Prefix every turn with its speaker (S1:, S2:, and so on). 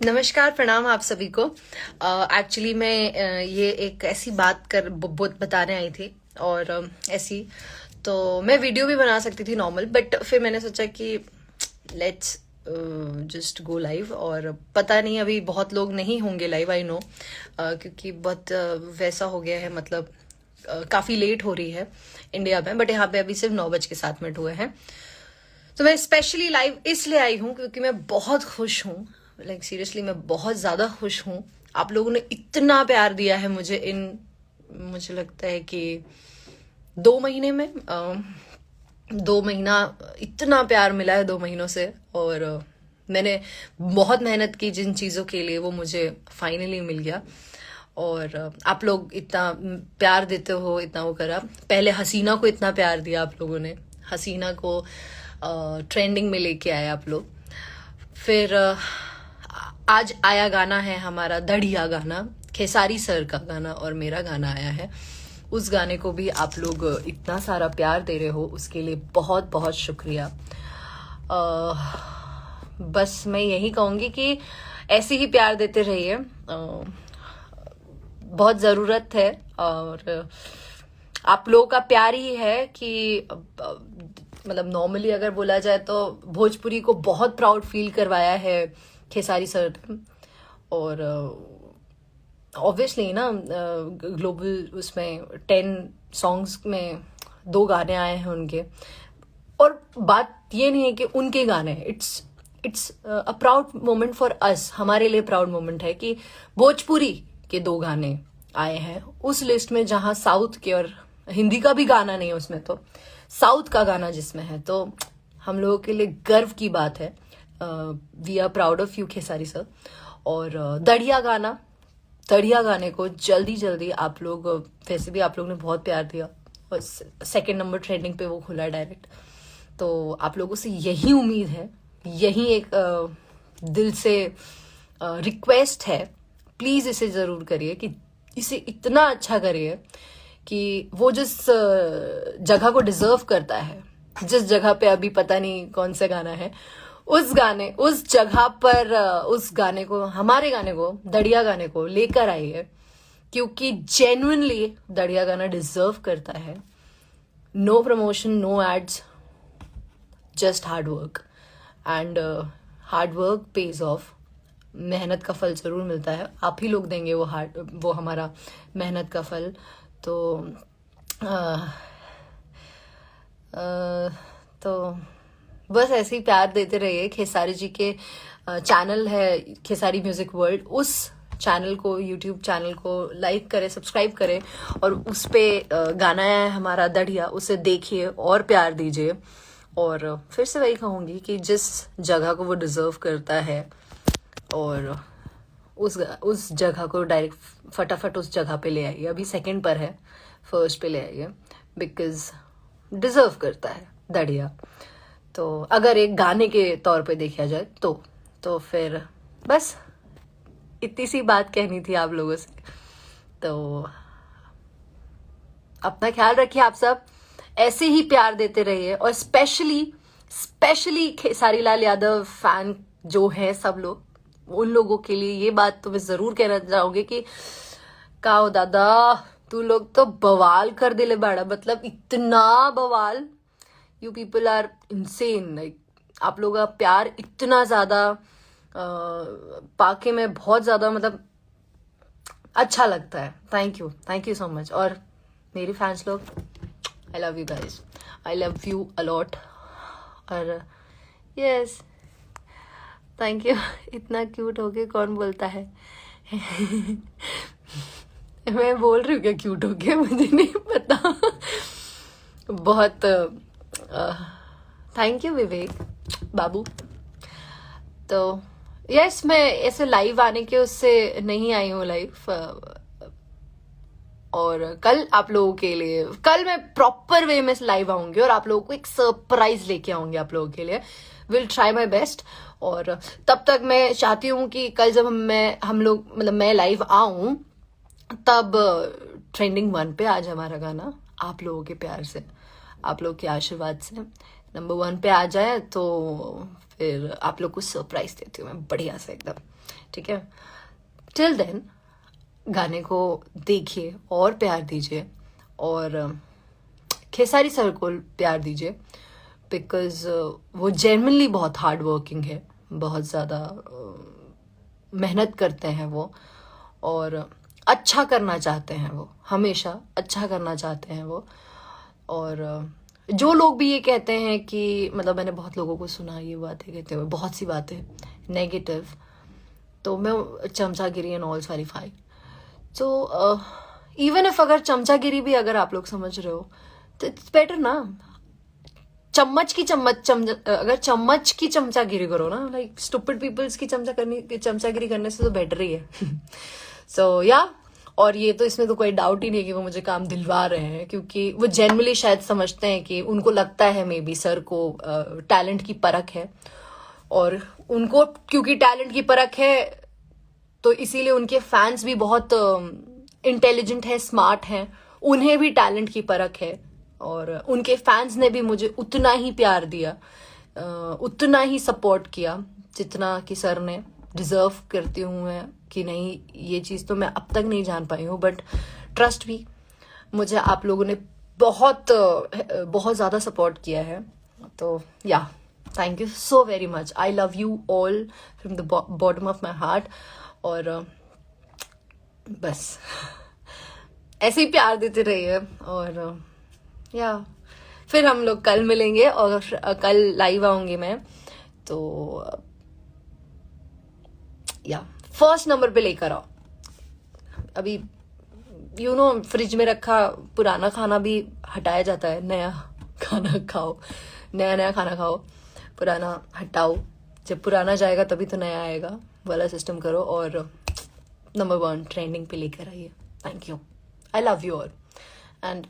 S1: नमस्कार, प्रणाम आप सभी को। एक्चुअली मैं ये एक ऐसी बात बताने आई थी और ऐसी तो मैं वीडियो भी बना सकती थी नॉर्मल, बट फिर मैंने सोचा कि लेट्स जस्ट गो लाइव। और पता नहीं अभी बहुत लोग नहीं होंगे लाइव, आई नो, क्योंकि बहुत वैसा हो गया है, मतलब काफ़ी लेट हो रही है इंडिया में, बट यहाँ पे अभी सिर्फ 9:07 हुए हैं। तो मैं स्पेशली लाइव इसलिए आई हूँ क्योंकि मैं बहुत खुश हूँ, लाइक सीरियसली मैं बहुत ज़्यादा खुश हूँ। आप लोगों ने इतना प्यार दिया है मुझे मुझे लगता है कि 2 महीने में 2 महीना इतना प्यार मिला है 2 महीनों से। और मैंने बहुत मेहनत की जिन चीज़ों के लिए, वो मुझे फाइनली मिल गया। और आप लोग इतना प्यार देते हो, इतना वो करा। पहले हसीना को इतना प्यार दिया आप लोगों ने, हसीना को ट्रेंडिंग में लेके आए आप लोग। फिर आज आया गाना है हमारा दढ़िया गाना, खेसारी सर का गाना और मेरा गाना आया है। उस गाने को भी आप लोग इतना सारा प्यार दे रहे हो, उसके लिए बहुत बहुत शुक्रिया। बस मैं यही कहूँगी कि ऐसे ही प्यार देते रहिए, बहुत ज़रूरत है। और आप लोगों का प्यार ही है कि मतलब नॉर्मली अगर बोला जाए तो भोजपुरी को बहुत प्राउड फील करवाया है खेसारी सर ने। और ऑब्वियसली ना, ग्लोबल उसमें 10 सॉन्ग्स में 2 गाने आए हैं उनके। और बात ये नहीं है कि उनके गाने, it's a proud moment for us, हमारे लिए प्राउड मोमेंट है कि भोजपुरी के 2 गाने आए हैं उस लिस्ट में, जहां साउथ के और हिंदी का भी गाना नहीं है उसमें, तो साउथ का गाना जिसमें है, तो हम लोगों के लिए गर्व की बात है। We are proud of you Khesari sir. और दढ़िया गाने को जल्दी जल्दी आप लोग, वैसे भी आप लोग ने बहुत प्यार दिया और 2nd नंबर ट्रेंडिंग पे वो खुला डायरेक्ट। तो आप लोगों से यही उम्मीद है, यही एक दिल से रिक्वेस्ट है, प्लीज इसे जरूर करिए कि इसे इतना अच्छा करिए कि वो जिस जगह को डिजर्व करता है, जिस जगह पे अभी पता नहीं कौन सा गाना है, उस जगह पर उस गाने को, हमारे गाने को, दढ़िया गाने को लेकर आइए, क्योंकि जेन्युइनली दढ़िया गाना डिजर्व करता है। No promotion, no ads, just hard work. And hard work pays off. मेहनत का फल जरूर मिलता है, आप ही लोग देंगे वो हमारा मेहनत का फल। तो तो बस ऐसे ही प्यार देते रहिए। खेसारी जी के चैनल है खेसारी म्यूजिक वर्ल्ड, उस चैनल को, यूट्यूब चैनल को लाइक करें, सब्सक्राइब करें, और उस पे गाना है हमारा दढ़िया, उसे देखिए और प्यार दीजिए। और फिर से वही कहूँगी कि जिस जगह को वो डिजर्व करता है, और उस जगह को डायरेक्ट फटाफट उस जगह पे ले आइए। अभी 2nd पर है, 1st पे ले आइए, बिकॉज डिजर्व करता है दढ़िया। तो अगर एक गाने के तौर पे देखा जाए तो फिर बस इतनी सी बात कहनी थी आप लोगों से। तो अपना ख्याल रखिए, आप सब ऐसे ही प्यार देते रहिए। और स्पेशली खेसारी लाल यादव फैन जो है सब लोग, उन लोगों के लिए ये बात तो मैं जरूर कहना चाहूंगी कि काओ दादा, तू लोग तो बवाल कर दिले बाड़ा, मतलब इतना बवाल। You people are insane. Like आप लोगों का प्यार इतना ज्यादा पाके में बहुत ज्यादा, मतलब अच्छा लगता है। Thank you so much. और मेरे फैंस लोग, I love you guys, I love you a lot. और यस, थैंक यू। इतना क्यूट होके कौन बोलता है? मैं बोल रही हूँ क्या क्यूट होके? मुझे नहीं पता। बहुत थैंक यू विवेक बाबू। तो यस, मैं ऐसे लाइव आने के उससे नहीं आई हूँ लाइव। और कल आप लोगों के लिए, कल मैं प्रॉपर वे में लाइव आऊंगी और आप लोगों को एक सरप्राइज लेके आऊंगी आप लोगों के लिए। Will try my best. और तब तक मैं चाहती हूँ कि कल जब मैं लाइव आऊं, तब ट्रेंडिंग 1 पे आज हमारा गाना, आप लोगों के प्यार से, आप लोगों के आशीर्वाद से नंबर 1 पे आ जाए तो फिर आप लोग को सरप्राइज देती हूँ मैं बढ़िया से एकदम, ठीक है। टिल देन गाने को देखिए और प्यार दीजिए, और खेसारी सर को प्यार दीजिए, बिकॉज वो जेन्युइनली बहुत हार्ड वर्किंग है, बहुत ज़्यादा मेहनत करते हैं वो, और अच्छा करना चाहते हैं वो, हमेशा अच्छा करना चाहते हैं वो। और जो लोग भी ये कहते हैं कि, मतलब मैंने बहुत लोगों को सुना ये बातें कहते हुए, बहुत सी बातें नेगेटिव, तो मैं चमचागिरी एंड ऑल सारी फाइन। तो इवन इफ अगर चमचागिरी भी अगर आप लोग समझ रहे हो तो इट्स बेटर ना, अगर चम्मच की चमचागिरी करो ना, लाइक स्टूपिड पीपल्स की चमचागिरी करने से तो बेटर ही है। सो या, और ये तो इसमें तो कोई डाउट ही नहीं कि वो मुझे काम दिलवा रहे हैं, क्योंकि वो जेन्युइनली शायद समझते हैं कि उनको लगता है मे बी सर को टैलेंट की परख है, और उनको क्योंकि टैलेंट की परख है तो इसीलिए उनके फैंस भी बहुत इंटेलिजेंट है, स्मार्ट हैं, उन्हें भी टैलेंट की परख है, और उनके फैंस ने भी मुझे उतना ही प्यार दिया, उतना ही सपोर्ट किया जितना कि सर ने। डिजर्व करती हूँ मैं कि नहीं, ये चीज़ तो मैं अब तक नहीं जान पाई हूँ, बट ट्रस्ट भी, मुझे आप लोगों ने बहुत बहुत ज़्यादा सपोर्ट किया है। तो या, thank you so very much, I love you all from the bottom of my heart. और बस ऐसे ही प्यार देते रहिए, और या फिर हम लोग कल मिलेंगे, और कल लाइव आऊंगी मैं, तो या फर्स्ट नंबर पे लेकर आओ। अभी फ्रिज में रखा पुराना खाना भी हटाया जाता है, नया खाना खाओ, नया नया खाना खाओ, पुराना हटाओ, जब पुराना जाएगा तभी तो नया आएगा वाला सिस्टम करो, और नंबर 1 ट्रेंडिंग पे लेकर आइए। Thank you, I love you all, and